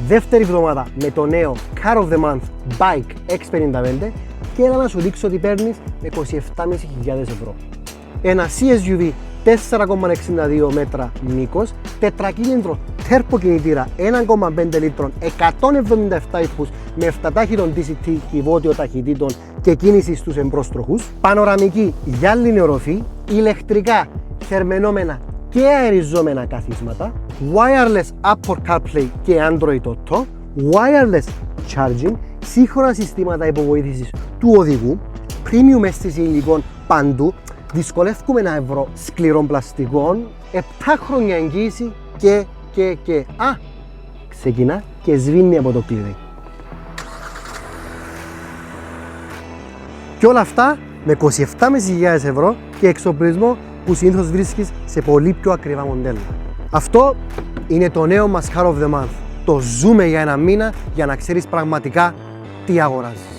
δεύτερη εβδομάδα με το νέο Car of the Month Bike X55 και έλα να σου δείξω τι παίρνεις με 27.500 ευρώ. Ένα CSUV 4,62 μέτρα μήκος, τετρακύλινδρο τέρπο κινητήρα 1,5 λίτρων, 177 ύπους με 7 τάχυτων DCT κυβότιο ταχυτήτων και κίνηση στους εμπρόστροχους, πανοραμική γυάλινη οροφή, ηλεκτρικά θερμαινόμενα και αεριζόμενα καθίσματα, wireless Apple CarPlay και Android Auto, wireless charging, σύγχρονα συστήματα υποβοήθησης του οδηγού, premium αίσθηση υλικών παντού, δυσκολεύουμε να βρω σκληρών πλαστικών, 7 χρόνια εγγύηση και. Ξεκινά και σβήνει από το κλειδί. Και όλα αυτά με 27.500 ευρώ και εξοπλισμό που συνήθως βρίσκεις σε πολύ πιο ακριβά μοντέλα. Αυτό είναι το νέο μας Car of the Month. Το ζούμε για ένα μήνα για να ξέρεις πραγματικά τι αγοράζεις.